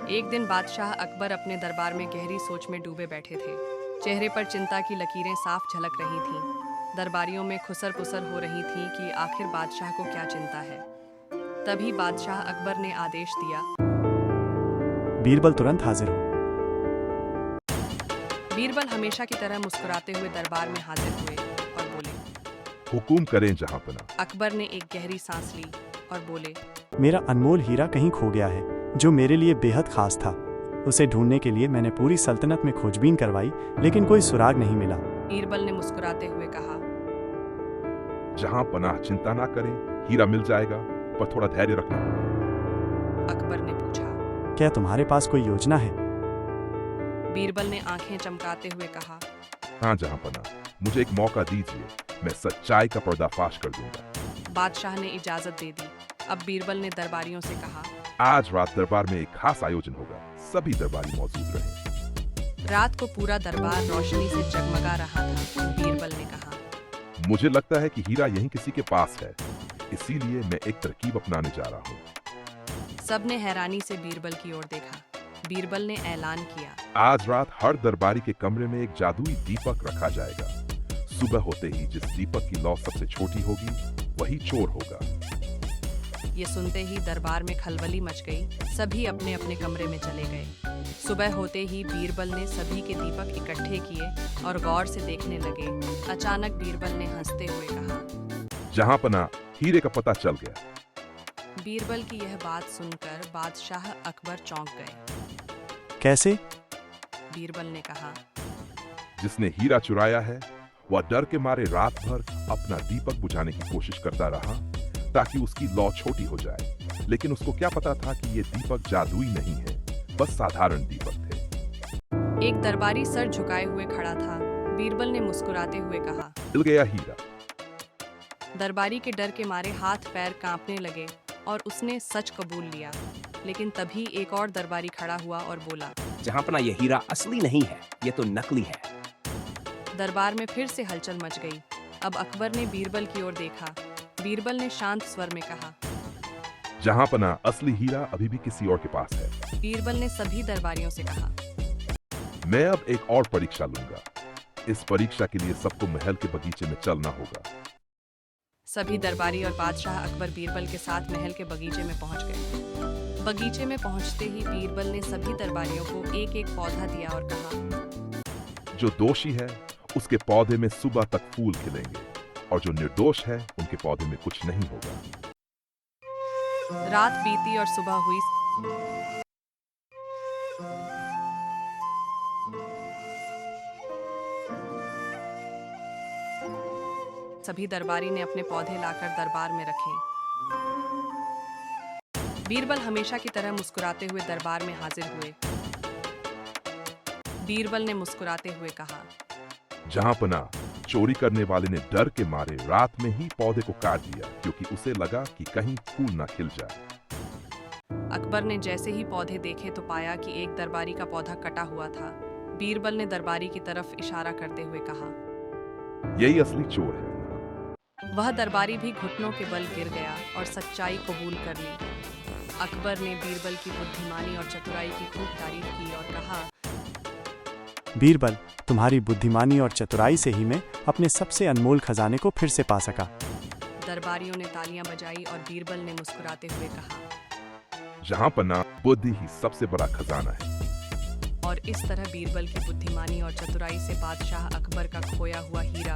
एक दिन बादशाह अकबर अपने दरबार में गहरी सोच में डूबे बैठे थे। चेहरे पर चिंता की लकीरें साफ झलक रही थीं। दरबारियों में खुसर पुसर हो रही थी कि आखिर बादशाह को क्या चिंता है। तभी बादशाह अकबर ने आदेश दिया। बीरबल तुरंत हाजिर हो। बीरबल हमेशा की तरह मुस्कुराते हुए दरबार में हाजिर हुए और बोले। हुकुम करें जहांपना। अकबर ने एक गहरी सांस ली और बोले। मेरा अनमोल हीरा कहीं खो गया है, जो मेरे लिए बेहद खास था। उसे ढूंढने के लिए मैंने पूरी सल्तनत में खोजबीन करवाई, लेकिन कोई सुराग नहीं मिला। बीरबल ने मुस्कुराते हुए कहा। जहांपना, चिंता ना करें, हीरा मिल जाएगा, पर थोड़ा धैर्य रखना होगा। अकबर ने पूछा। क्या तुम्हारे पास कोई योजना है? बीरबल ने आंखें चमकाते हुए कहा। हाँ जहांपना, मुझे एक मौका दीजिए, मैं सच्चाई का पर्दाफाश कर दूंगा। बादशाह ने इजाजत दे दी। अब बीरबल ने दरबारियों से कहा। आज रात दरबार में एक खास आयोजन होगा, सभी दरबारी मौजूद रहे। रात को पूरा दरबार रोशनी से जगमगा रहा था। बीरबल ने कहा। मुझे लगता है कि हीरा यहीं किसी के पास है, इसीलिए मैं एक तरकीब अपनाने जा रहा हूँ। सबने हैरानी से बीरबल की ओर देखा। बीरबल ने ऐलान किया। आज रात हर दरबारी के कमरे में एक जादुई दीपक रखा जाएगा। सुबह होते ही जिस दीपक की लौ सबसे छोटी होगी, वही चोर होगा। ये सुनते ही दरबार में खलबली मच गई। सभी अपने अपने कमरे में चले गए। सुबह होते ही बीरबल ने सभी के दीपक इकट्ठे किए और गौर से देखने लगे। अचानक बीरबल ने हंसते हुए कहा। जहांपना, हीरे का पता चल गया। बीरबल की यह बात सुनकर बादशाह अकबर चौंक गए। कैसे? बीरबल ने कहा। जिसने हीरा चुराया है, वह डर के मारे रात भर अपना दीपक बुझाने की कोशिश करता रहा, ताकि उसकी लौ छोटी हो जाए। लेकिन उसको क्या पता था कि ये दीपक जादुई नहीं है, बस साधारण दीपक थे। एक दरबारी सर झुकाए हुए खड़ा था। बीरबल ने मुस्कुराते हुए कहा। मिल गया हीरा। दरबारी के डर के मारे हाथ पैर कांपने लगे और उसने सच कबूल लिया। लेकिन तभी एक और दरबारी खड़ा हुआ और बोला। जहांपना, यह हीरा असली नहीं है, यह तो नकली है। दरबार में फिर से हलचल मच गई। अब अकबर ने बीरबल की ओर देखा। बीरबल ने शांत स्वर में कहा। जहांपना, असली हीरा अभी भी किसी और के पास है। बीरबल ने सभी दरबारियों से कहा। मैं अब एक और परीक्षा लूंगा। इस परीक्षा के लिए सबको महल के बगीचे में चलना होगा। सभी दरबारी और बादशाह अकबर बीरबल के साथ महल के बगीचे में पहुंच गए। बगीचे में पहुंचते ही बीरबल ने सभी दरबारियों को एक एक पौधा दिया और कहा। जो दोषी है, उसके पौधे में सुबह तक फूल खिलेंगे, और जो निर्दोष है, उनके पौधे में कुछ नहीं होगा। रात बीती और सुबह हुई। सभी दरबारी ने अपने पौधे लाकर दरबार में रखे। बीरबल हमेशा की तरह मुस्कुराते हुए दरबार में हाजिर हुए। बीरबल ने मुस्कुराते हुए कहा। जहांपना, चोरी करने वाले ने डर के मारे रात में ही पौधे को काट दिया, क्योंकि उसे लगा कि कहीं फूल ना खिल जाए। अकबर ने जैसे ही पौधे देखे तो पाया कि एक दरबारी का पौधा कटा हुआ था। बीरबल ने दरबारी की तरफ इशारा करते हुए कहा। यही असली चोर है। वह दरबारी भी घुटनों के बल गिर गया और सच्चाई कबूल कर ली। अकबर ने बीरबल की बुद्धिमानी और चतुराई की खूब तारीफ की और कहा। बीरबल, तुम्हारी बुद्धिमानी और चतुराई से ही मैं अपने सबसे अनमोल खजाने को फिर से पा सका। दरबारियों ने तालियां बजाई और बीरबल ने मुस्कुराते हुए कहा। जहांपना, बुद्धि ही सबसे बड़ा खजाना है। और इस तरह बीरबल की बुद्धिमानी और चतुराई से बादशाह अकबर का खोया हुआ हीरा